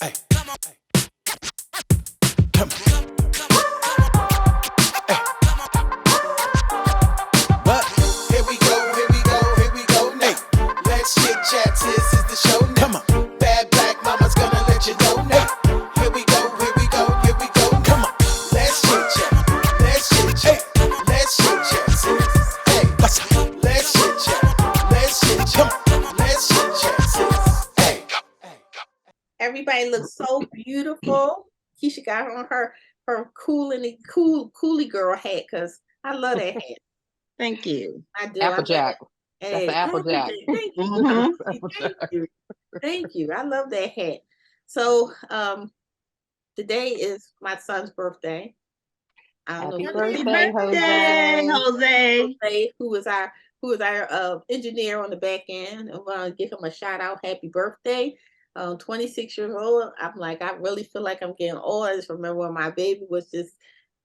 Hey, come on. Come on. But here we go, here we go, here we go now. Let's chit chat, this is the show now. Come on. Bad black mama's gonna let you know now. Here we go, here we go, here we go. Come on. Let's chit chat, let's chit chat, let's chit chat, sis. Hey, let's chit chat, let's chit chat, let's chit chat, sis. Hey. Everybody looks so beautiful. Keisha got on her coolie girl hat because I love that hat. Thank you. I do. Applejack. Hey, That's the Applejack. Thank you. Mhm. Thank you. Thank you. I love that hat. So today is my son's birthday. I don't Happy know birthday, Birthday, Jose. Jose. who is our engineer on the back end. I want to give him a shout out. Happy birthday. 26 years old. I'm like, I really feel like I'm getting old. I just remember when my baby was just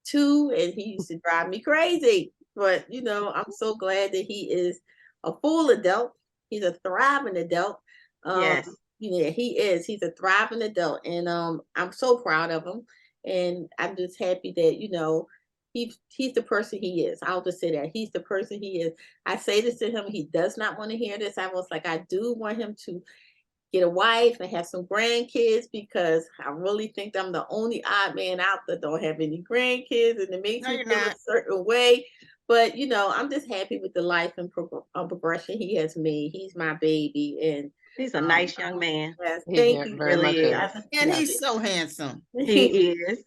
2 and he used to drive me crazy. But I'm so glad that he is a full adult. He's a thriving adult. Yes. Yeah, he is. He's a thriving adult, and I'm so proud of him. And I'm just happy that he's the person he is. I'll just say that he's the person he is. I say this to him. He does not want to hear this. I was like, I do want him to get a wife and have some grandkids because I really think I'm the only odd man out that don't have any grandkids, and it makes me feel a certain way. But I'm just happy with the life and progression he has made. He's my baby, and He's a nice young man. yes, He thank you. very much Really is. is. And he's so handsome. He is.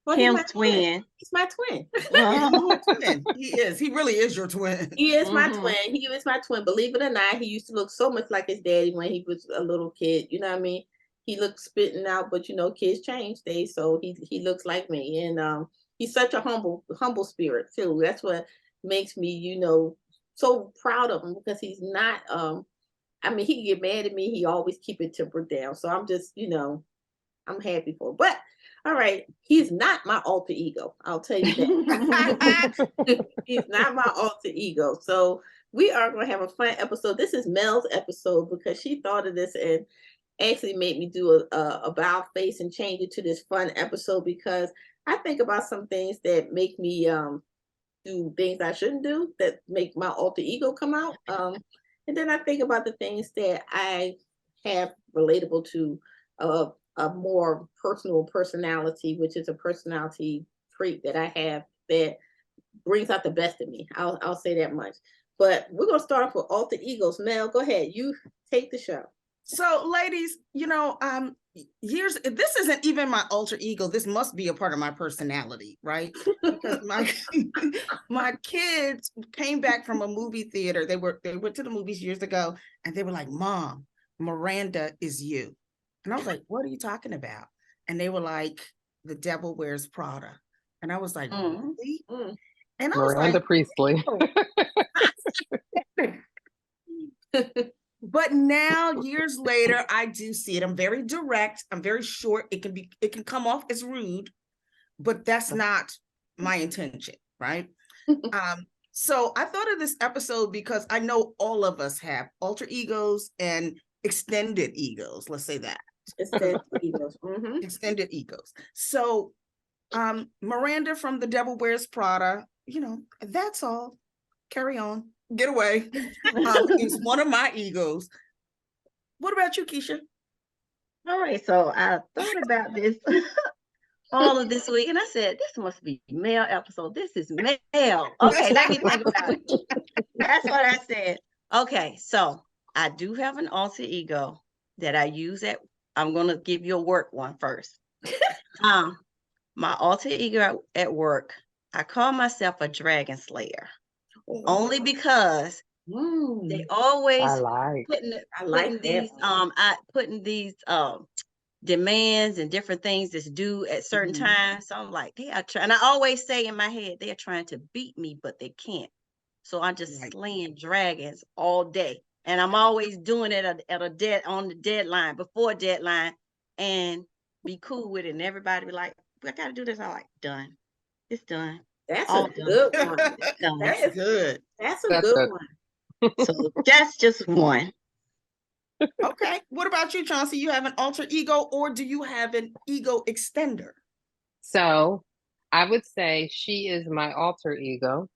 Well, he's my Kim's twin. He's my twin. Twin. He is. He really is your twin. He is my Mhm. twin. He is my twin. Believe it or not, he used to look so much like his daddy when he was a little kid. You know what I mean? He looked spitting out, but kids change. So he looks like me, and he's such a humble spirit too. That's what makes me, so proud of him because he's not. I mean, he can get mad at me. He always keep it tempered down. So I'm just, I'm happy for him. But all right, he's not my alter ego. I'll tell you that. He's not my alter ego. So we are going to have a fun episode. This is Mel's episode because she thought of this and actually made me do a about face and change it to this fun episode because I think about some things that make me do things I shouldn't do that make my alter ego come out. And then I think about the things that I have relatable to a more personal personality, which is a personality trait that I have that brings out the best in me. I'll say that much. But we're gonna start off with alter egos. Mel, go ahead. You take the show. So, ladies, this isn't even my alter ego. This must be a part of my personality, right? Because my kids came back from a movie theater. They went to the movies years ago, and they were like, "Mom, Miranda is you." And I was like, "What are you talking about?" And they were like, "The Devil Wears Prada." And I was like, "Really?" And I was Miranda like, Priestley. But now, years later, I do see it. I'm very direct. I'm very short. It can come off as rude, but that's not my intention, right? So I thought of this episode because I know all of us have alter egos and extended egos. Let's say that. Extended egos. Mm-hmm. Extended egos. So Miranda from The Devil Wears Prada, that's all. Carry on. Get away. Is one of my egos. What about you, Keisha? All right, so I thought about this all of this week, and I said, this must be Mel episode. This is Mel. Okay, let me think about it. That's what I said. Okay, so I do have an alter ego that I use I'm going to give you a work one first. My alter ego at work, I call myself a dragon slayer. Only because they always putting these demands and different things that's due at certain times. So I'm like, they are trying. And I always say in my head, they are trying to beat me, but they can't. So I'm just slaying dragons all day, and I'm always doing it on the deadline, before deadline, and be cool with it. And everybody be like, I got to do this. I'm like, done. It's done. That's a good one. That's good. That's a good one. So that's just one. Okay. What about you, Chauncey? You have an alter ego, or do you have an ego extender? So I would say she is my alter ego,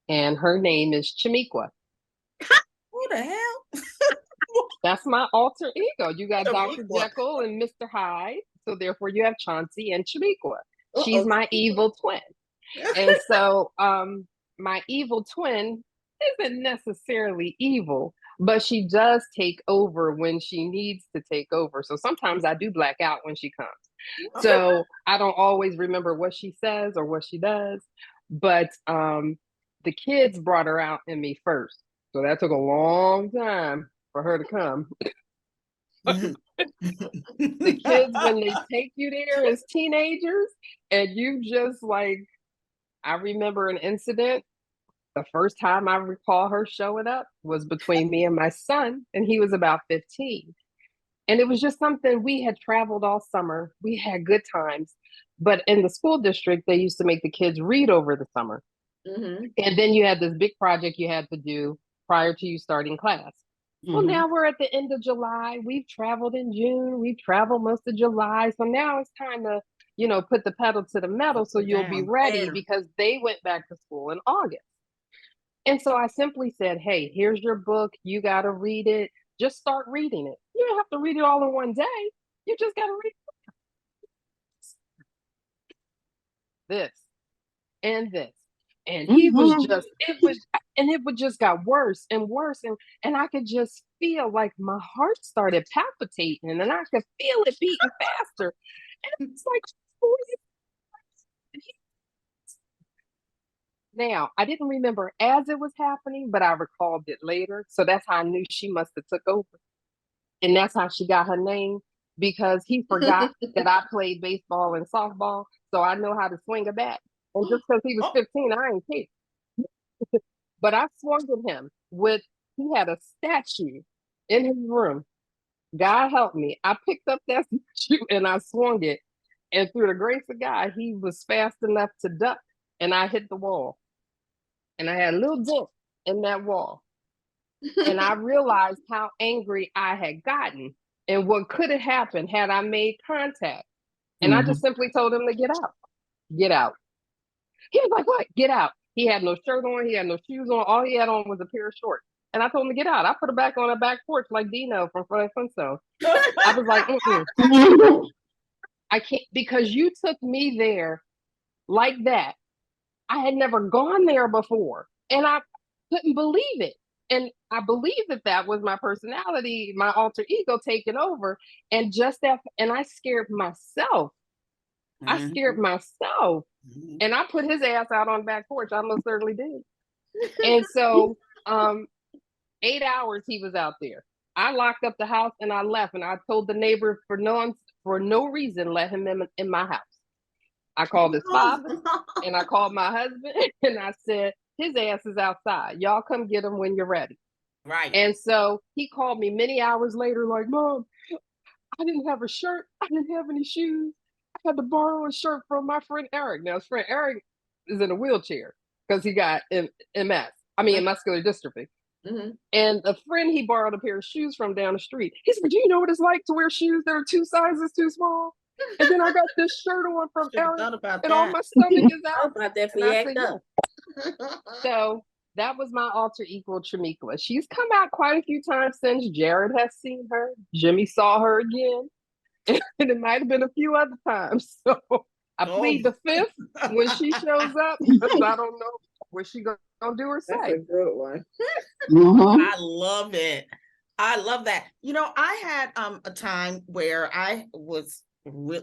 and her name is Chamiqua. Who the hell? That's my alter ego. You got Dr. Chamiqua. Jekyll and Mr. Hyde. So therefore you have Chauncey and Chamiqua. She's Uh-oh. my evil twin. And so my evil twin isn't necessarily evil, but she does take over when she needs to take over. So sometimes I do black out when she comes. So I don't always remember what she says or what she does, but the kids brought her out in me first. So that took a long time for her to come. The kids, when they take you there as teenagers, and you just like, I remember an incident. The first time I recall her showing up was between me and my son, and he was about 15. And it was just something, we had traveled all summer. We had good times. But in the school district, they used to make the kids read over the summer. Mm-hmm. And then you had this big project you had to do prior to you starting class. Well, Mhm. now we're at the end of July. We've traveled in June. We've traveled most of July. So now it's time to, put the pedal to the metal so you'll be ready Damn. because they went back to school in August. And so I simply said, hey, here's your book. You got to read it. Just start reading it. You don't have to read it all in one day. You just got to read this and this. And he was just, it would just got worse and worse. And I could just feel like my heart started palpitating and I could feel it beating faster. And it's like, now I didn't remember as it was happening, but I recalled it later. So that's how I knew she must have took over. And that's how she got her name because he forgot that I played baseball and softball. So I know how to swing a bat. And just because he was 15, I ain't care. But I swung at him he had a statue in his room. God help me. I picked up that statue and I swung it. And through the grace of God, he was fast enough to duck and I hit the wall. And I had a little dent in that wall. And I realized how angry I had gotten and what could have happened had I made contact. And I just simply told him to get out. Get out. He was like, what? Get out. He had no shirt on. He had no shoes on. All he had on was a pair of shorts. And I told him to get out. I put him back on a back porch like Dino from Fred Flintstone. I was like, I can't, because you took me there like that. I had never gone there before. And I couldn't believe it. And I believe that was my personality, my alter ego taking over. And and I scared myself. I scared myself. And I put his ass out on the back porch. I most certainly did. And so 8 hours he was out there. I locked up the house and I left. And I told the neighbor for no reason, let him in my house. I called his father and I called my husband and I said, his ass is outside. Y'all come get him when you're ready. Right. And so he called me many hours later, like, Mom, I didn't have a shirt. I didn't have any shoes. I had to borrow a shirt from my friend Eric. Now, his friend Eric is in a wheelchair because he got MS. I mean, muscular dystrophy. Mm-hmm. And a friend he borrowed a pair of shoes from down the street. He said, do you know what it's like to wear shoes that are 2 sizes too small? And then I got this shirt on from Eric, and all my stomach is out. About that for And I act said, up. so that was my alter ego, Chamiqua. She's come out quite a few times since. Jared has seen her. Jimmy saw her again. And it might have been a few other times. So I plead the fifth when she shows up because I don't know what she's going to do or say. That's a good one. I love it. I love that. I had a time where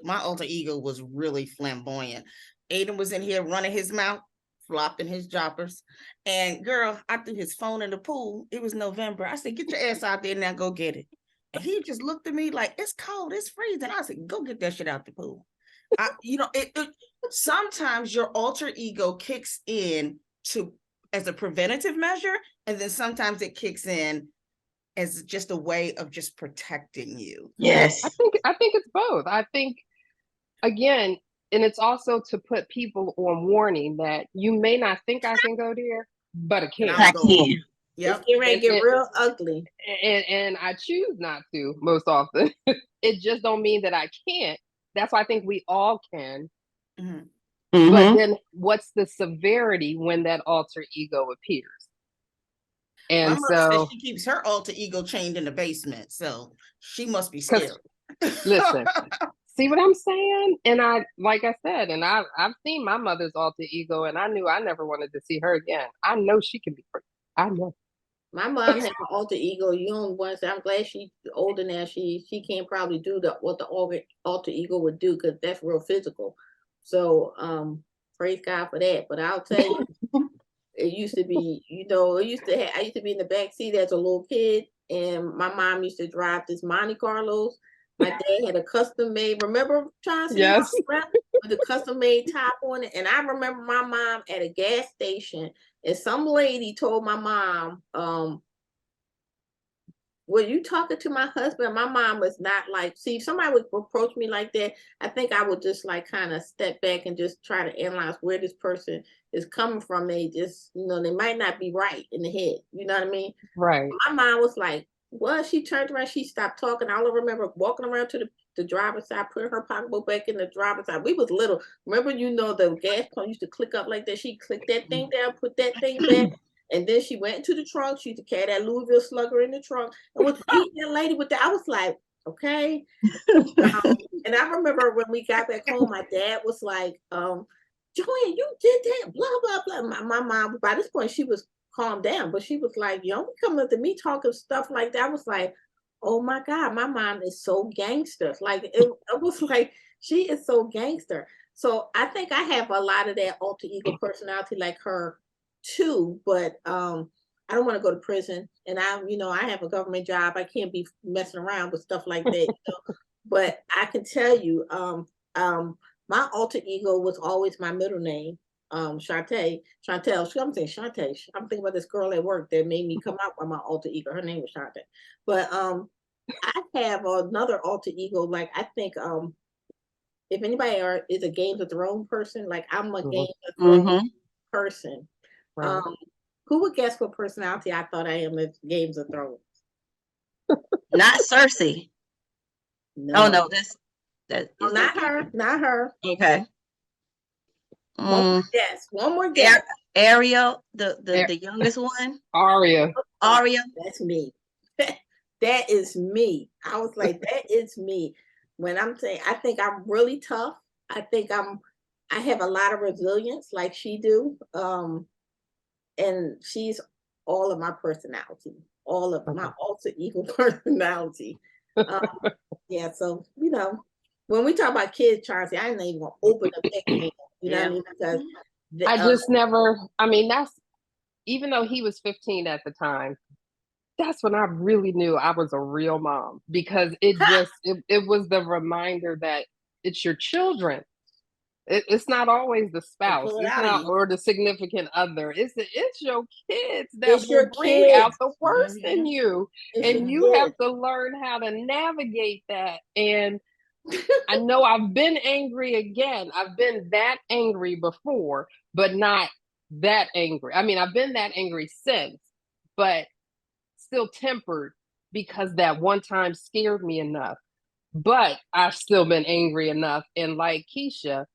my alter ego was really flamboyant. Aiden was in here running his mouth, flopping his joppers. And girl, I threw his phone in the pool. It was November. I said, get your ass out there now, go get it. And he just looked at me like, it's cold, it's freezing. I said, go get that shit out the pool. Sometimes your alter ego kicks in as a preventative measure, and then sometimes it kicks in as just a way of just protecting you. Yes. I think it's both. I think, again, and it's also to put people on warning that you may not think I can go there, but I can. I can. It's getting ready to get real ugly. And I choose not to most often. It just don't mean that I can't. That's why I think we all can. Mhm. But then what's the severity when that alter ego appears? My And mother says so, she keeps her alter ego chained in the basement, so she must be because scared. listen, see what I'm saying? And like I said, and I've seen my mother's alter ego, and I knew I never wanted to see her again. I know she can be pretty. I know. My mom had an alter ego. You don't want to say, I'm glad she's older now. She can't probably do what the alter ego would do because that's real physical. So praise God for that. But I'll tell you, it used to be, I used to be in the back seat as a little kid, and my mom used to drive this Monte Carlos. My dad had a custom made. Remember trying to see Yes. with the custom made top on it? And I remember my mom at a gas station, and some lady told my mom, were you talking to my husband? My mom was not like, see, if somebody would approach me like that, I think I would just like kind of step back and just try to analyze where this person is coming from. They just, they might not be right in the head. You know what I mean? Right. My mom was like, well, she turned around, she stopped talking. I remember walking around to the driver's side, putting her pocketbook back in the driver's side. We was little. Remember, the gas pump used to click up like that. She clicked that thing down, put that thing back. And then she went into the trunk. She used to carry that Louisville Slugger in the trunk and was beating that lady with that. I was like, okay. And I remember when we got back home, my dad was like, Joanne, you did that, blah, blah, blah. My mom, by this point, she was calmed down, but she was like, you don't be coming up to me talking stuff like that. I was like, oh my God, my mom is so gangster. Like, it was like, she is so gangster. So I think I have a lot of that alter ego personality like her too, but I don't want to go to prison, and I have a government job. I can't be messing around with stuff like that. But I can tell you, my alter ego was always my middle name, Chantel. I'm saying Shantae. I'm thinking about this girl at work that made me come out with my alter ego. Her name was Shantae. But I have another alter ego. Like I think if anybody is a Games of Thrones person, like I'm a Games of Thrones person. Right. Who would guess what personality I thought I am as Games of Thrones? Not Cersei. No. Oh no, No, not her. Not her. Okay. One more guess. One more guess. Ariel, the youngest one. Arya. Arya. That's me. That is me. I was like, that is me. When I'm saying, I think I'm really tough. I think I have a lot of resilience like she do. And she's all of my personality, all of my alter ego personality. Yeah, so when we talk about kids, Chauncey, I ain't even gonna open up that can. You know what I mean? Because I just never. I mean, that's even though he was 15 at the time. That's when I really knew I was a real mom because it was the reminder that it's your children. It's not always the spouse. It's not or the significant other. It's your kids that will bring out the worst in you, and you have to learn how to navigate that. And I know I've been angry again. I've been that angry before, but not that angry. I mean, I've been that angry since, but still tempered because that one time scared me enough. But I've still been angry enough. And like Keisha,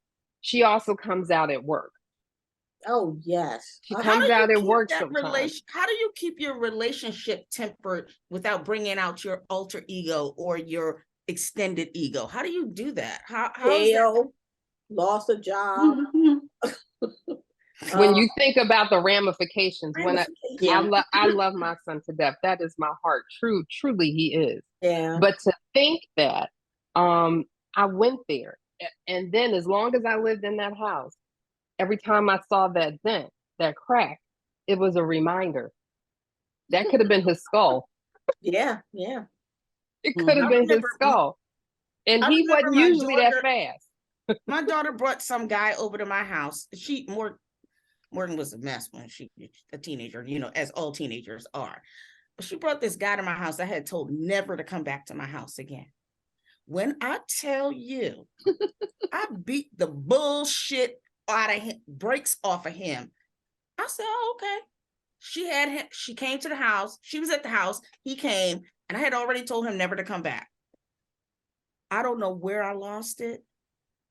she also comes out at work. Oh yes. She comes out at work sometimes. How do you keep your relationship tempered without bringing out your alter ego or your extended ego? How do you do that? How lost a job. When you think about the ramifications, I love my son to death. That is my heart. Truly he is. Yeah. But to think that I went there, and then as long as I lived in that house, every time I saw that dent, that crack, it was a reminder. That could have been his skull. Yeah. It could have been his skull. And he wasn't usually that fast. My daughter brought some guy over to my house. Morgan was a mess when she a teenager, as all teenagers are. But she brought this guy to my house. I had told never to come back to my house again. When I tell you, I beat the bullshit out of him, breaks off of him. I said, oh, okay. She came to the house. She was at the house. He came, and I had already told him never to come back. I don't know where I lost it,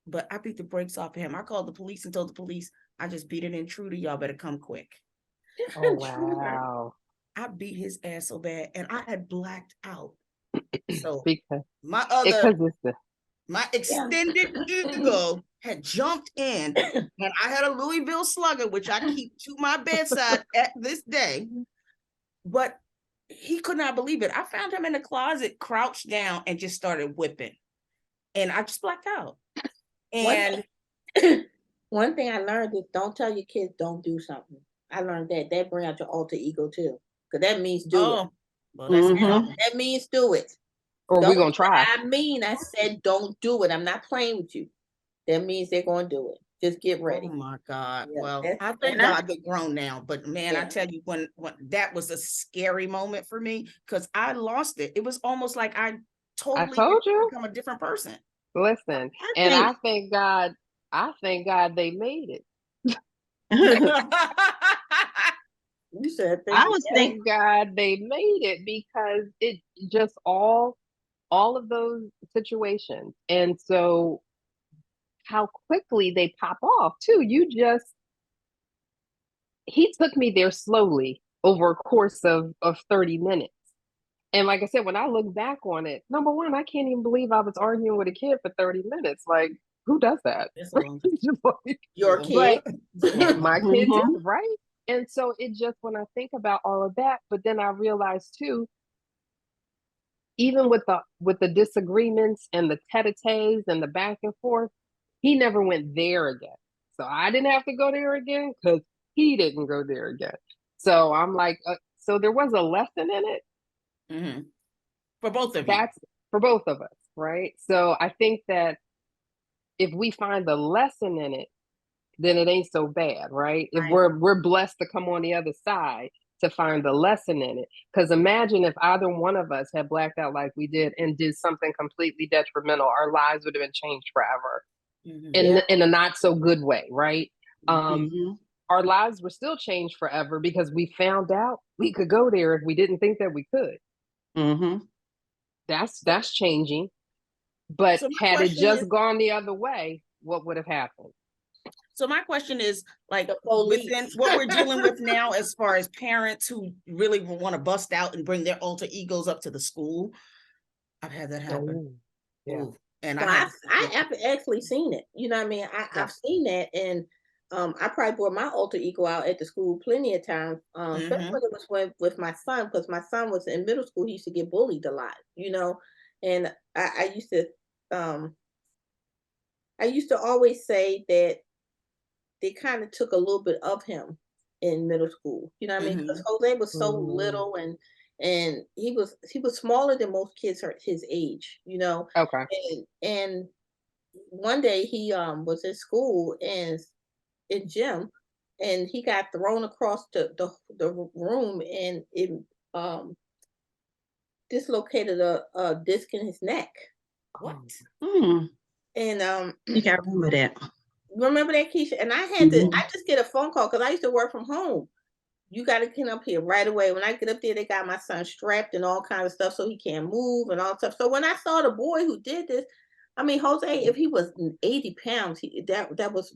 but I beat the brakes off of him. I called the police and told the police, I just beat an intruder. Y'all better come quick. Oh, wow. I beat his ass so bad, and I had blacked out. So Because my extended eagle had jumped in, and I had a Louisville Slugger, which I keep to my bedside at this day. But he could not believe it. I found him in the closet, crouched down, and just started whipping. And I just blacked out. And one thing I learned is don't tell your kids don't do something. I learned that. That bring out your alter ego too. Because that means do it. Well, that's That means do it. or we're going to try. I said don't do it. I'm not playing with you. That means they're going to do it. Just get ready. Oh my God. Yeah, well, I thank God they're grown now. But man, I tell you, when that was a scary moment for me because I lost it. It was almost like I told you become a different person. Listen, I thank God they made it. You said thank God they made it because it just all of those situations. And so how quickly they pop off too. He took me there slowly over a course of 30 minutes. And like I said, when I look back on it, number one, I can't even believe I was arguing with a kid for 30 minutes. Like, who does that? Your kid. My kid did, right? And so it just, when I think about all of that, but then I realized too, even with the disagreements and the tete-a-tetes and the back and forth, he never went there again. So I didn't have to go there again because he didn't go there again. So I'm like, so there was a lesson in it. Mm-hmm. For both of you. That's for both of us, right? So I think that if we find the lesson in it, then it ain't so bad, right? If we're blessed to come on the other side to find the lesson in it. Because imagine if either one of us had blacked out like we did and did something completely detrimental, our lives would have been changed forever. In a not so good way, right? Our lives were still changed forever because we found out we could go there if we didn't think that we could. That's changing. But had it just gone the other way, what would have happened? So my question is, like, within what we're dealing with now, as far as parents who really want to bust out and bring their alter egos up to the school, I've had that happen. And I've actually seen it. You know what I mean? I've seen that, and I probably brought my alter ego out at the school plenty of times. Especially when it was with my son, because my son was in middle school. He used to get bullied a lot, you know. And I used to always say that they kind of took a little bit of him in middle school. You know what I mean? Because Jose was so little, and he was smaller than most kids his age. You know. Okay. And one day he was at school and in gym, and he got thrown across the room, and it dislocated a disc in his neck. What? And I think I remember that. Remember that, Keisha? And I had to. I just get a phone call because I used to work from home. You got to get up here right away. When I get up there, they got my son strapped and all kinds of stuff so he can't move and all stuff. So when I saw the boy who did this, I mean, Jose, if he was 80 pounds, that was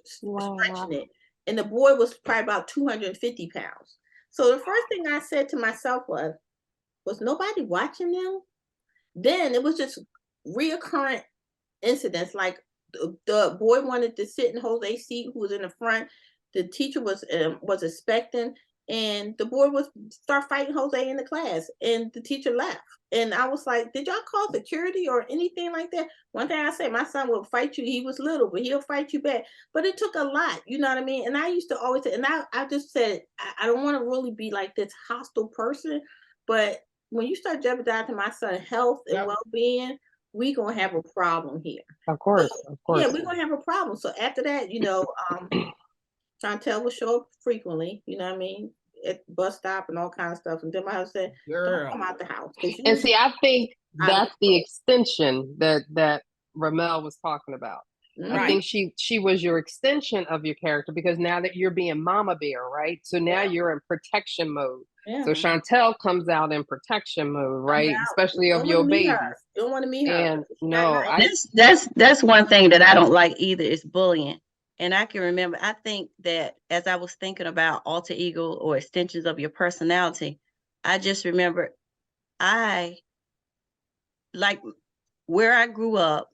stretching it. And the boy was probably about 250 pounds. So the first thing I said to myself was nobody watching them? Then it was just reoccurrent incidents. Like the boy wanted to sit in Jose's seat, who was in the front. The teacher was expecting, and the boy was start fighting Jose in the class, and the teacher left. And I was like, did y'all call security or anything like that? One thing I said, my son will fight you. He was little, but he'll fight you back. But it took a lot, you know what I mean? And I used to always say, and I just said, I don't want to really be like this hostile person, but when you start jeopardizing my son's health and well-being, we gonna have a problem here. Of course. Yeah, we're gonna have a problem. So after that, you know, Chantel will show up frequently, you know what I mean, at the bus stop and all kinds of stuff. And then my husband said, don't come out the house. And see, I think that's the extension that Ramel was talking about. I Right. think she was your extension of your character, because now that you're being mama bear, right? So now you're in protection mode. Yeah. So Chantel comes out in protection mode, right? I'm out. Especially Don't of wanna your meet babies. her. Don't want to meet her. And She's not no, nice. That's one thing that I don't like either is bullying. And I can remember, I think that as I was thinking about alter ego or extensions of your personality, I just remember I like where I grew up.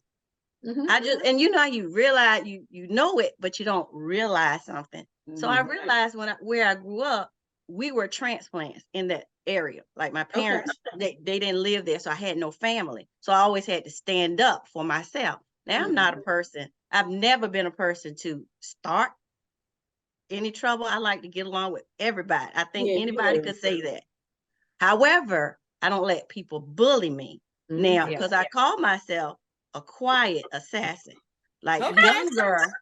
Mhm. I just, and you know how you realize you know it, but you don't realize something. So I realized where I grew up, we were transplants in that area. Like my parents, they didn't live there, so I had no family. So I always had to stand up for myself. Now I'm not a person. I've never been a person to start any trouble. I like to get along with everybody. I think Yeah, anybody yeah. could say that. However, I don't let people bully me now Mhm. Yeah. because I call myself a quiet assassin. Like Okay. younger.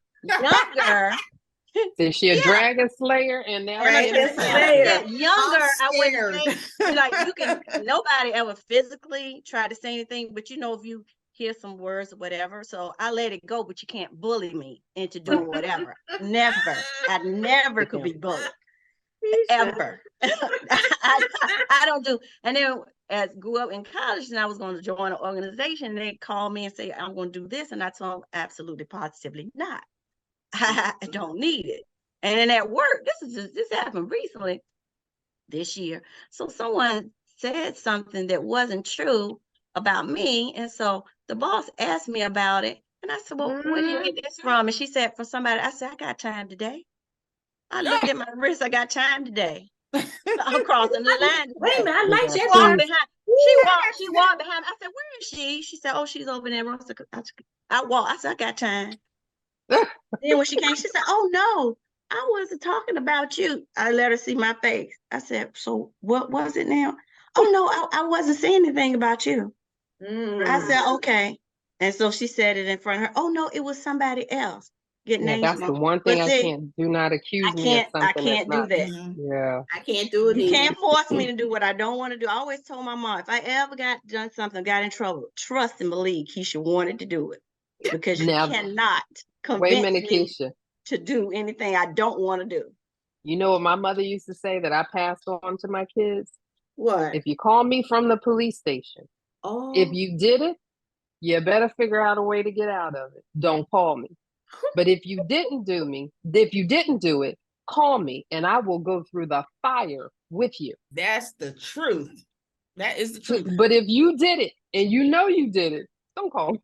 is she a Yeah, dragon slayer? And now Dragon she in the Slayer. palace? yeah, younger. I'm I wouldn't scared. say like you can. Nobody ever physically try to say anything, but you know if you hear some words or whatever, so I let it go. But you can't bully me into doing whatever. Never. I never could be bullied ever. I don't do. And then as grew up in college and I was going to join an organization, they called me and say, I'm going to do this. And I told them absolutely positively not. I don't need it. And then at work, this happened recently this year. So someone said something that wasn't true about me. And so the boss asked me about it. And I said, well, where did you get this from? And she said, from somebody. I said, I got time today. I looked at my wrist. I got time today. I'm crossing the line Wait a today. minute, I like She that. walked Please. behind. She walked behind. I said, "Where is she?" She said, "Oh, she's over there." I walked. I said, "I got time." Then when she came, she said, "Oh no, I wasn't talking about you." I let her see my face. I said, "So what was it now?" "Oh no, I wasn't saying anything about you." I said, "Okay." And so she said it in front of her. "Oh no, it was somebody else." Get Yeah, names that's the wrong. one But thing I see, can't do. Not accuse I me of I something that's can't do not. that. Yeah. I can't do it You either. can't force me to do what I don't want to do. I always told my mom, if I ever got done something, got in trouble, trust and believe Keisha wanted to do it. Because you Now, cannot wait a convince minute, me Keisha. to do anything I don't want to do. You know what my mother used to say that I passed on to my kids? What? If you call me from the police station, if Oh, you did it, you better figure out a way to get out of it. Don't call me. But if you didn't do it, call me and I will go through the fire with you. That's the truth. That is the truth. But if you did it and you know you did it, don't call me.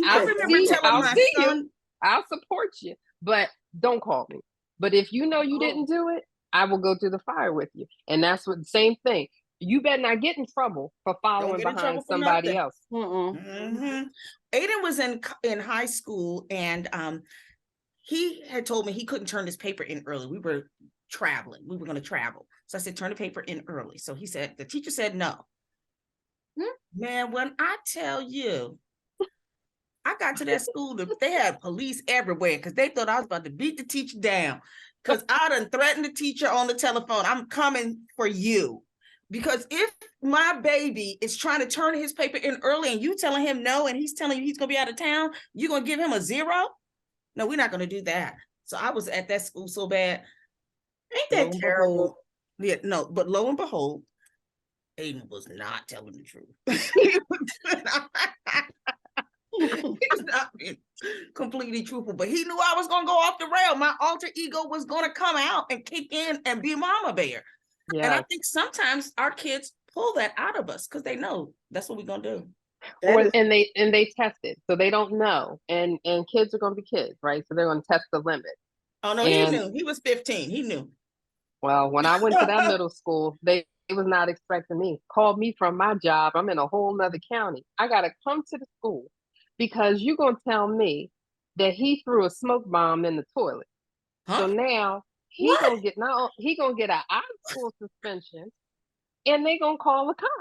I remember telling I'll my see you. son, I'll support you, but don't call me. But if you know you Oh. didn't do it, I will go through the fire with you. And that's what same thing. You better not get in trouble for following get in behind trouble for somebody nothing. else. Aiden was in high school, and he had told me he couldn't turn his paper in early. We were traveling. We were going to travel. So I said, turn the paper in early. So he said, the teacher said no. Man, when I tell you, I got to that school, they had police everywhere because they thought I was about to beat the teacher down. Because I done threatened the teacher on the telephone. I'm coming for you. Because if my baby is trying to turn his paper in early and you telling him no, and he's telling you he's going to be out of town, you're going to give him a 0? No, we're not going to do that. So I was at that school so bad. ain't that terrible? Yeah, no, but lo and behold, Aiden was not telling the truth. He's not being completely truthful, but he knew I was going to go off the rail. My alter ego was going to come out and kick in and be mama bear. Yeah. And I think sometimes our kids pull that out of us because they know that's what we're going to do. And they test it, so they don't know. And kids are going to be kids, right? So they're going to test the limit. Oh no, and, he knew. He was 15. He knew. Well, when I went to that middle school, they was not expecting me. Called me from my job. I'm in a whole nother county. I got to come to the school because you're going to tell me that he threw a smoke bomb in the toilet. Huh? So now he gonna get an out of school suspension, and they gonna call the cops.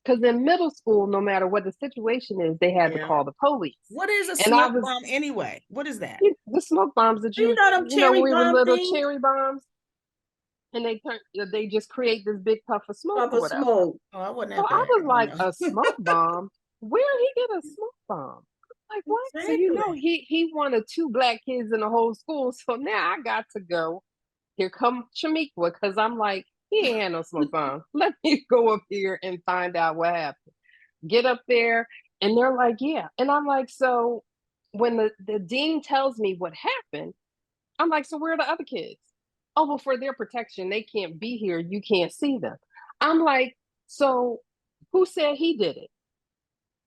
Because in middle school, no matter what the situation is, they had to call the police. What is a smoke bomb anyway? What is that? The smoke bombs that You know them cherry when we were bomb little things? cherry bombs, and they just create this big puff of smoke Puff or of whatever. smoke. Oh, I wasn't So at I that. was like, a smoke bomb? Where did he get a smoke bomb? Like, what? So you know, he wanted 2 black kids in the whole school. So now I got to go. Here come Shamiqua, because I'm like, he ain't had no smoke bomb. Let me go up here and find out what happened. Get up there, and they're like, yeah. And I'm like, so when the dean tells me what happened, I'm like, so where are the other kids? Oh, well, for their protection, they can't be here. You can't see them. I'm like, so who said he did it?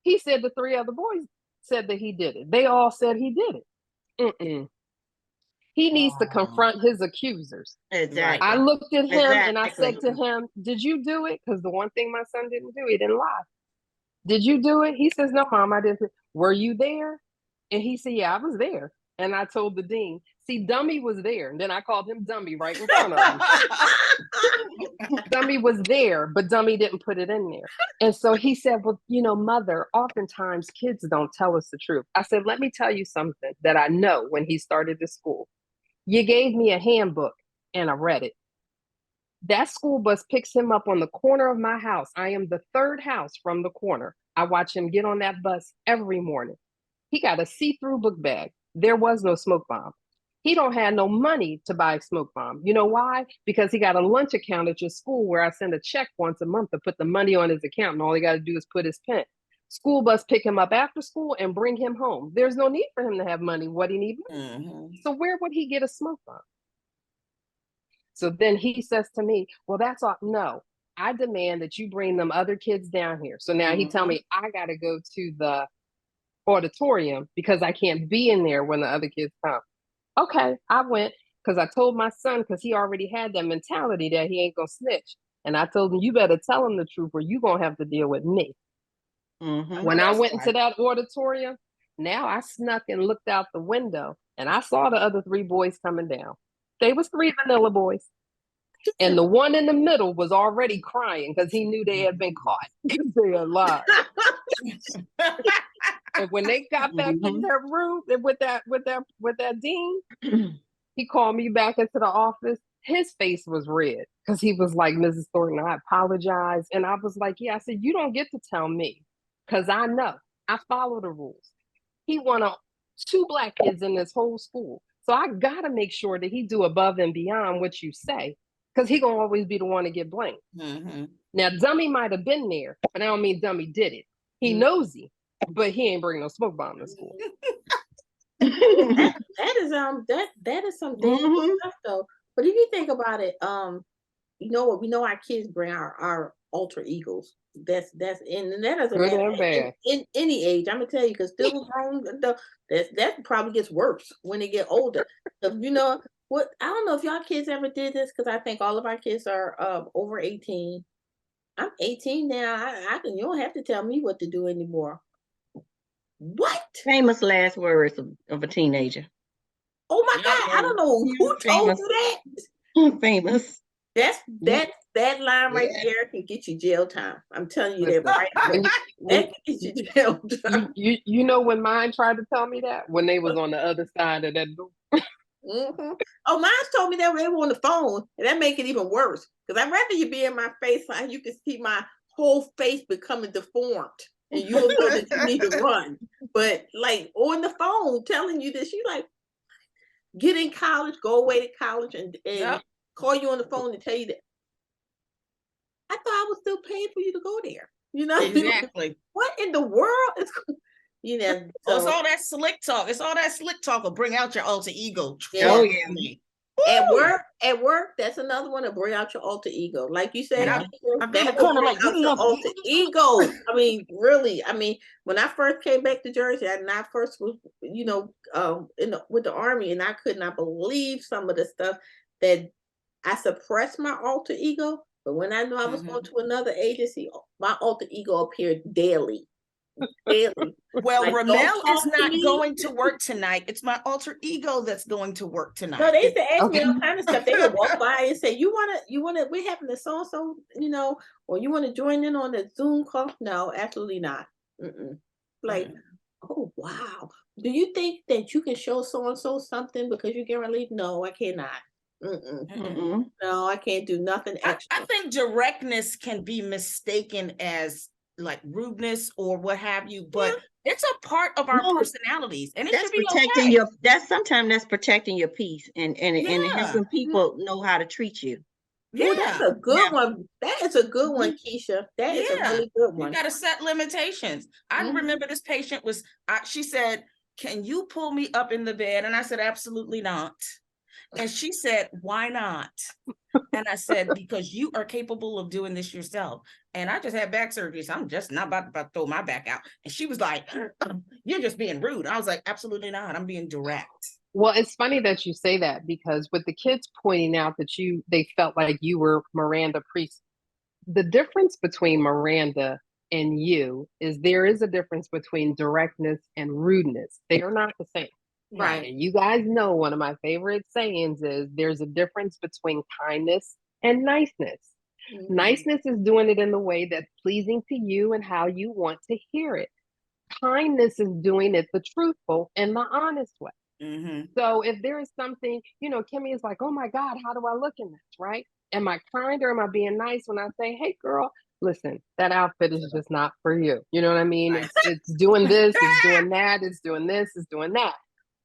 He said the 3 other boys said that he did it. They all said he did it. Mm-mm. He needs to confront his accusers. Exactly. I looked at him and I Exactly. said to him, did you do it? Because the one thing my son didn't do, he didn't lie. Did you do it? He says, no, Mom, I didn't. Were you there? And he said, yeah, I was there. And I told the dean, see, Dummy was there. And then I called him Dummy right in front of him. Dummy was there, but Dummy didn't put it in there. And so he said, well, you know, Mother, oftentimes kids don't tell us the truth. I said, let me tell you something that I know when he started this school. You gave me a handbook and I read it. That school bus picks him up on the corner of my house. I am the 3rd house from the corner. I watch him get on that bus every morning. He got a see-through book bag. There was no smoke bomb. He don't have no money to buy a smoke bomb. You know why? Because he got a lunch account at your school where I send a check once a month to put the money on his account, and all he got to do is put his pen. School bus pick him up after school and bring him home. There's no need for him to have money. What he needs. So where would he get a smoke bomb? So then he says to me, well, that's all. No, I demand that you bring them other kids down here. So now he tell me I got to go to the auditorium because I can't be in there when the other kids come. Okay, I went because I told my son, because he already had that mentality that he ain't gonna snitch. And I told him, you better tell him the truth or you gonna have to deal with me. When I went into that auditorium, now I snuck and looked out the window and I saw the other 3 boys coming down. They was 3 vanilla boys. And the one in the middle was already crying because he knew they had been caught because they had lied. And when they got back in their room with that dean, he called me back into the office. His face was red because he was like, Mrs. Thornton, I apologize. And I was like, yeah, I said, you don't get to tell me because I know I follow the rules. He wanted 2 black kids in this whole school. So I got to make sure that he do above and beyond what you say because he going to always be the one to get blamed. Now, Dummy might have been there, but I don't mean Dummy did it. He nosy, but he ain't bringing no smoke bomb to school. that is some dangerous stuff though. But if you think about it, you know what? We know our kids bring our alter egos. That's and that doesn't Good matter and bad. in any age. I'm gonna tell you, because still grown, that probably gets worse when they get older. So, you know what? I don't know if y'all kids ever did this, because I think all of our kids are over 18. I'm 18 now. I can. You don't have to tell me what to do anymore. What? Famous last words of a teenager. Oh my God! I don't know who told you that. Famous. That line right there can get you jail time. I'm telling you that right now. That can get you jail time. You know when mine tried to tell me that? When they was on the other side of that door. Oh, mine told me that when they were on the phone, and that make it even worse. Because I'd rather you be in my face so you can see my whole face becoming deformed, and you'll know that you need to run. But like on the phone telling you this, you like, get in college, go away to college, and call you on the phone and tell you that. I thought I was still paying for you to go there. You know exactly. What in the world is? You know, so it's all that slick talk. It's all that slick talk will bring out your alter ego. Yeah. Oh yeah. At work, that's another one to bring out your alter ego. Like you said, I've been kind of like your alter ego. I mean, really. I mean, when I first came back to Jersey, and I first was, you know, with the Army, and I could not believe some of the stuff that I suppressed my alter ego. But when I knew I was going to another agency, my alter ego appeared daily. Well, like, Ramel is not going to work tonight. It's my alter ego that's going to work tonight. No, they used to ask me all kind of stuff. They would walk by and say, you wanna, we're having a so-and-so, you know, or you want to join in on the Zoom call? No, absolutely not. Like, oh, wow. Do you think that you can show so-and-so something because you're getting relief? No, I cannot. No, I can't do nothing extra. I think directness can be mistaken as like rudeness or what have you, but it's a part of our No, personalities, and it that's should be protecting okay. your, that's sometimes that's protecting your peace and Yeah. helping people know how to treat you. Oh, that's Yeah. a good Now, one. That is a good one, Keisha. That is a Yeah. really good You one. got to set limitations. I Mhm. remember this patient was, she said, "Can you pull me up in the bed?" And I said, "Absolutely not." And she said, "Why not?" And I said, "Because you are capable of doing this yourself. And I just had back surgery, so I'm just not about to throw my back out." And she was like, "You're just being rude." I was like, "Absolutely not. I'm being direct." Well, it's funny that you say that, because with the kids pointing out that they felt like you were Miranda Priest, the difference between Miranda and you is there is a difference between directness and rudeness. They are not the same. Right. And you guys know one of my favorite sayings is there's a difference between kindness and niceness. Mhm. Niceness is doing it in the way that's pleasing to you and how you want to hear it. Kindness is doing it the truthful and the honest way. Mm-hmm. So if there is something, Kimmy is like, "Oh my God, how do I look in this?" Right? Am I kind or am I being nice when I say, "Hey girl, listen, that outfit is just not for you." You know what I mean? Right. It's doing this, it's doing that, it's doing this, it's doing that.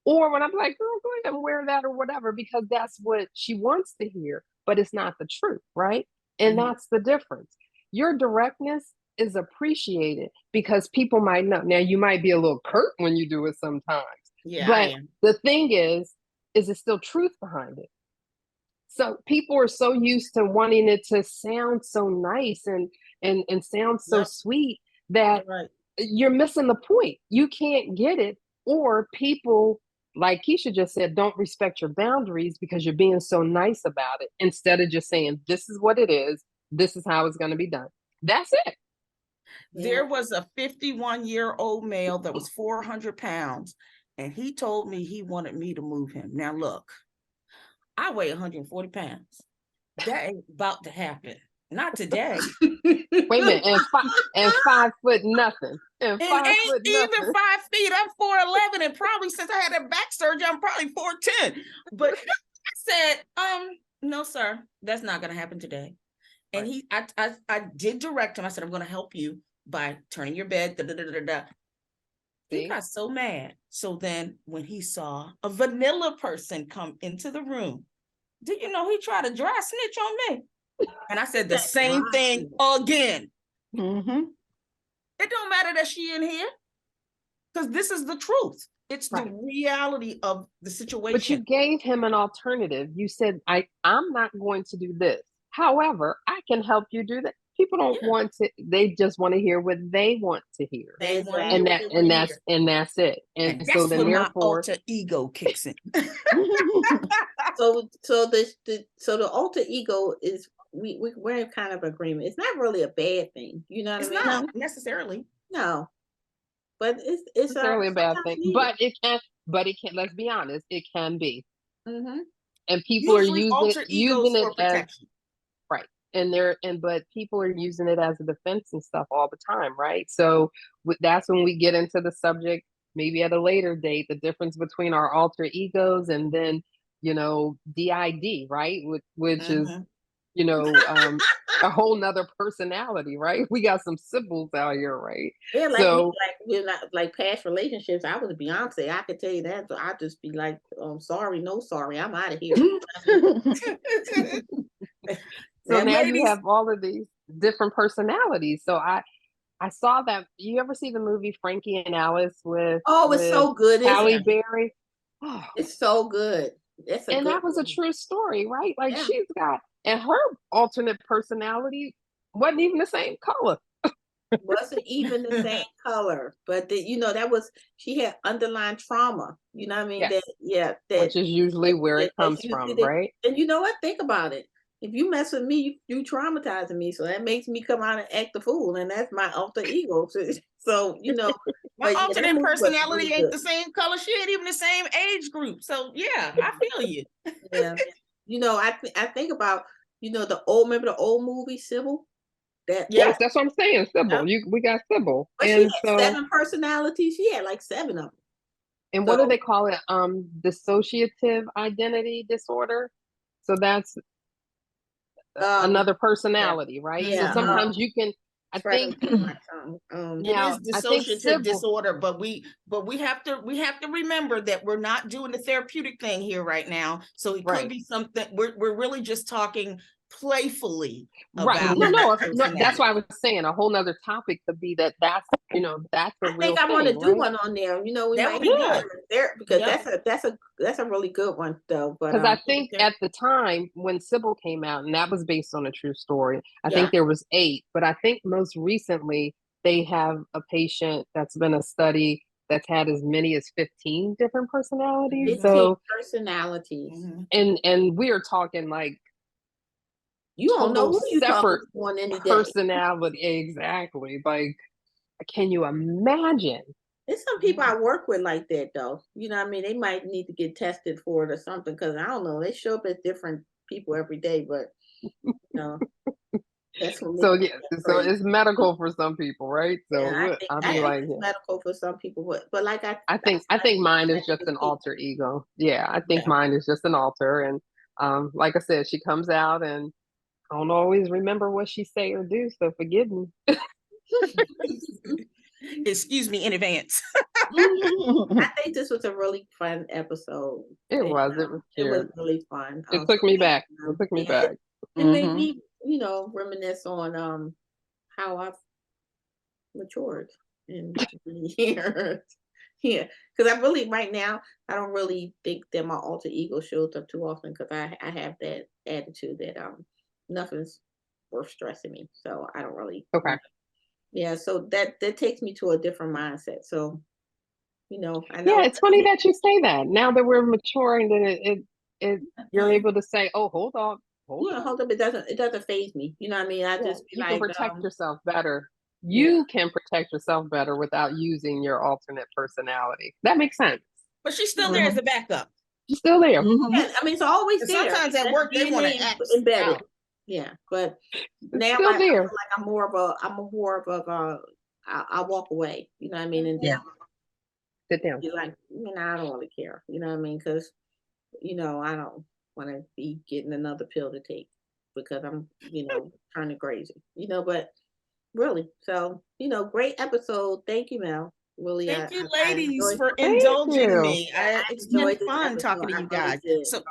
Or when I'm like, "Girl, go ahead and wear that," or whatever, because that's what she wants to hear, but it's not the truth, right? And Mhm. that's the difference. Your directness is appreciated because people might know. Now you might be a little curt when you do it sometimes, Yeah, I but am. the thing is it still truth behind it? So people are so used to wanting it to sound so nice and sound so Yep. sweet that Right. you're missing the point. You can't get it, or people, like Keisha just said, don't respect your boundaries because you're being so nice about it instead of just saying, "This is what it is. This is how it's going to be done." That's it. There was a 51-year-old male that was 400 pounds, and he told me he wanted me to move him. Now, look, I weigh 140 pounds. That ain't about to happen. Not today. Wait a minute, and 5 foot nothing, and And 5 foot ain't even nothing. 5 feet. I'm 4'11", and probably since I had that back surgery, I'm probably 4'10". But I said, no, sir, that's not gonna happen today. And I did direct him. I said, "I'm gonna help you by turning your bed." Da, da, da, da, da. He See? got so mad. So then when he saw a vanilla person come into the room, do you know he tried to dry snitch on me? And I said the same thing again. mm-hmm. It don't matter that she in here, because this is the truth. It's the Right. reality of the But you situation. gave him an alternative. You said, I'm not going to do this. However, I can help you do that. People don't Yeah, want to, they just want to hear what they want to hear. they want to hear And what that they want and to that's hear. and that's it. And And so that's then when my therefore, alter ego kicks in. So the alter ego is we're in kind of agreement. It's not really a bad thing. You know what It's I mean? not necessarily. No, but it's necessarily a bad sometimes thing. needed. But it can, let's be honest, it can be. Mm-hmm. And people are Usually alter egos using it for as protection. right. But people are using it as a defense and stuff all the time, right? So that's when we get into the subject, maybe at a later date, the difference between our alter egos and then, DID, right? Which is, Mm-hmm. a whole nother personality, right? We got some symbols out here, right? Yeah, like me, So like we're not like past relationships. I was Beyonce. I could tell you that. So I just be like, sorry, no sorry, I'm out of here. so That now might you Ladies, have all of these different personalities. So I saw that. You ever see the movie Frankie and Alice Oh, it's with so good, isn't Halle it? Berry? Oh, It's so good. That's a and good that was a one. true story, right? Like Yeah. and her alternate personality wasn't even the same color. Wasn't even the same color, but that was she had underlying trauma. You know what I mean? Yes, That which is usually where it that's comes usually from, right? and you know what? Think about it. If you mess with me, you traumatizing me. So that makes me come out and act the fool, and that's my alter ego. So my but yeah, that alternate movie was really personality ain't good. the same color. She ain't even the same age group. So yeah, I feel you. Yeah, I think about the old remember the old movie Sybil that Yeah. Yes, that's what I'm saying. yeah. Sybil, we got Sybil, But she and had so 7 personalities. She had like 7 of them. and what do So they call it? Dissociative identity disorder. So that's um another Yeah. personality, right? So yeah Mm-hmm. sometimes you can, I Try think to my tongue. It now is I think dissociative Sybil, disorder, but we have to remember that we're not doing the therapeutic thing here right now. So it could right. be something we're really just talking playfully Right. about No, personality. that's why I was saying a whole nother topic could be that's that's a I think real I want to thing, do right? one on there. You know, we That might would be have Yeah. good. there because Yep. that's a really good one though. But Because I think there- at the time when Sybil came out, and that was based on a true story, I Yeah. think there was 8, but I think most recently they have a patient that's been a study that's had as many as 15 different personalities. 15 So personalities. Mhm. and we are talking like You don't know total who you talking separate to on any day. personality. Exactly. Like, can you imagine? There's some people I work with like that though. You know what I mean? They might need to get tested for it or something because I don't know. They show up as different people every day, but you know, that's what So makes me yeah, so crazy. it's medical for some people, right? So Yeah, I'll I be think like, it's medical for some people, but like I think mine is just an alter ego. Yeah, I think Yeah. mine is just an alter. And like I said, she comes out and I don't always remember what she say or do, so forgive me. Excuse me in advance. I think this was a really fun episode. It And, was it was cute. really fun. It took me back. It took me yeah, back. it made Mhm. me, you know, reminisce on how I've matured in years. Yeah, because I really right now I don't really think that my alter ego shows up too often because I have that attitude that nothing's worth stressing me, so I don't really. Okay. Yeah, so that takes me to a different mindset. So you know, I Yeah, know. it's funny that you say that. Now that we're maturing, then it you're able to say, "Oh, hold Yeah, on." hold up. It doesn't phase me. You know what I mean? I Yeah, just be you can like, protect yourself better. yeah. You can protect yourself better without using your alternate personality. That makes sense. But she's still there as a backup. She's still there. Mhm. Yeah, I mean, it's always And there. sometimes at That's work they want to DNA act embedded. out. Yeah, but It's now still I feel there. like I'm a more of a I walk away. You know what I mean? And Yeah. just Sit down. be like, I don't really care. You know what I mean? Because I don't want to be getting another pill to take because I'm turning crazy. But really, so great episode. Thank you, Mel. Really, Thank you, I ladies, enjoyed. for Thank indulging you. me. I It's been enjoyed this fun episode. talking to I you really guys. did. So,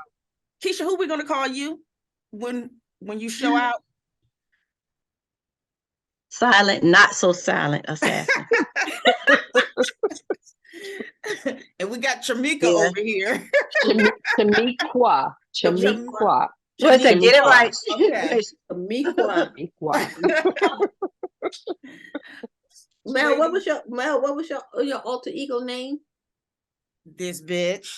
Keisha, who we gonna call you when you show out? Silent, not so silent assassin. And we got Tramika Yeah. over here. Chamiqua. Cham- Chamiqua. What's that? Get it Chamiqua. right. Okay. Mika. Chamiqua. Mel, what was your alter ego name? This bitch.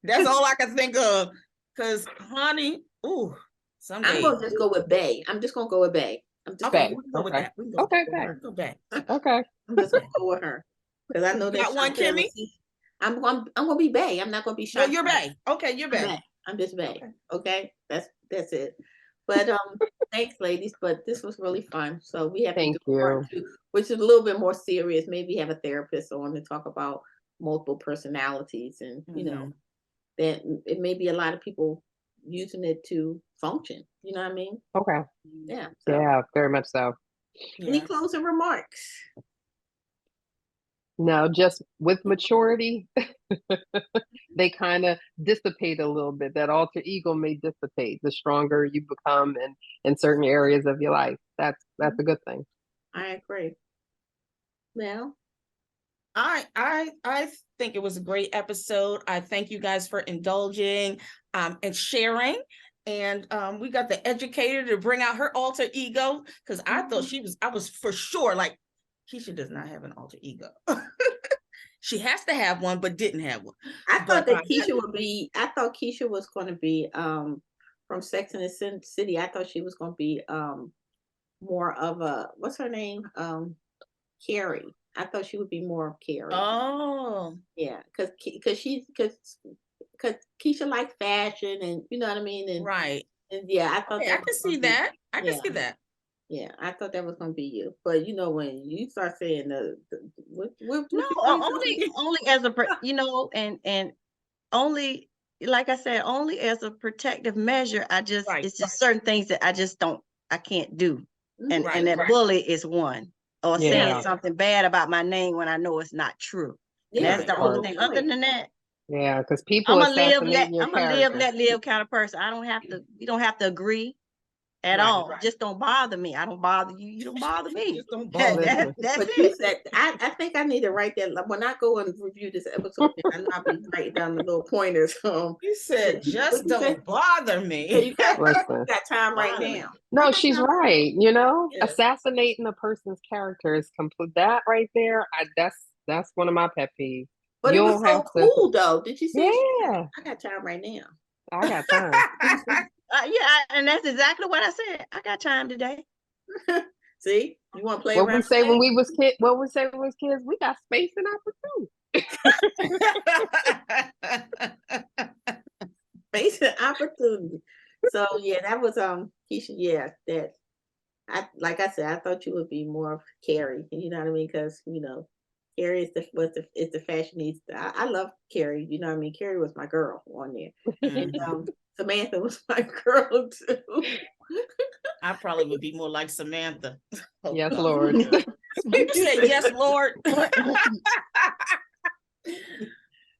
That's all I can think of. Cause honey, ooh, someday. I'm gonna just go with Bay. I'm just gonna go with Bay. I'm just Okay, gonna we can go with Okay. that. We can go Okay, with that. okay. Go back. Okay. I'm just gonna go with her because I know You that got one, Chantel Kimmy? will see- I'm gonna be Bay. I'm not gonna be No, Chantel. you're Bay. Okay, you're I'm Bay. Bay. I'm just Bay. Okay. Okay, that's it. But thanks, ladies. But this was really fun. So we have to Thank do part you. 2, which is a little bit more serious. Maybe have a therapist on to talk about multiple personalities, and that it may be a lot of people using it to function. You know what I mean? Okay. Yeah. So Yeah, very much so. any Yeah. closing remarks? No, just with maturity, they kind of dissipate a little bit. That alter ego may dissipate the stronger you become in certain areas of your life. That's a good thing. I agree. Well, I think it was a great episode. I thank you guys for indulging and sharing. And we got the educator to bring out her alter ego because I thought I was for sure like Keisha does not have an alter ego. She has to have one, but didn't have one. I thought that Keisha would be. I thought Keisha was going to be from Sex and the City. I thought she was going to be more of a what's her name Carrie. I thought she would be more of Carrie. Oh, yeah, because Keisha likes fashion and you know what I mean. And right. And yeah, I thought Okay, that I can was see gonna be- that. I can yeah. see that. Yeah, I thought that was gonna be you, but when you start saying what No, you call yourself only again? only as a and only like I said, only as a protective measure. Right. It's just certain things that I can't do. And Right, that right. bully is one. Or Yeah. saying something bad about my name when I know it's not true. And Yeah, that's the that only was thing. the Other point. than that, Yeah, because people assassinate your I'm a live, character. let live kind of person. You don't have to agree at Right, all. right. Just don't bother me. I don't bother you. You don't bother me. Just don't bother me. That's But you it. said, I think I need to write that. Like, when I go and review this episode, I know I'll be writing down the little pointers. You said, just What you say? don't bother So me. you got Listen. time right Bother me. now. No, she's right. Yeah. Assassinating a person's character is complete. That right there, that's one of my pet peeves. But You it was don't so have to. cool though. Did you see? Yeah, I got time right now. I got time. And that's exactly what I said. I got time today. See, you want to play What around? we say when we was kids? What we say when we was kids? We got space and opportunity. Basic opportunity. So yeah, that was Keisha. Yeah, that like I said, I thought you would be more of Carrie. You know what I mean? Because Carrie is the fashionista. I love Carrie. You know what I mean? Carrie was my girl on there, and Samantha was my girl too. I probably would be more like Samantha. Oh, Yes, God. Lord. You said yes, Lord.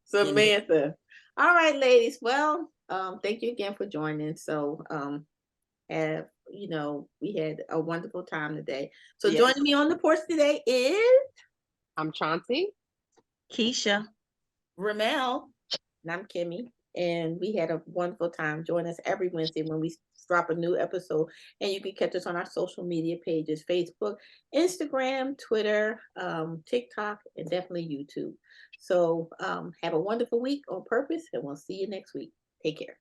Samantha. All right, ladies. Well, thank you again for joining. So, we had a wonderful time today. So Yes. joining me on the porch today is I'm Chauncey. Keisha. Ramel. and I'm Kimmy. And we had a wonderful time. Join us every Wednesday when we drop a new episode. And you can catch us on our social media pages: Facebook, Instagram, Twitter, TikTok, and definitely YouTube. So have a wonderful week on purpose, and we'll see you next week. Take care.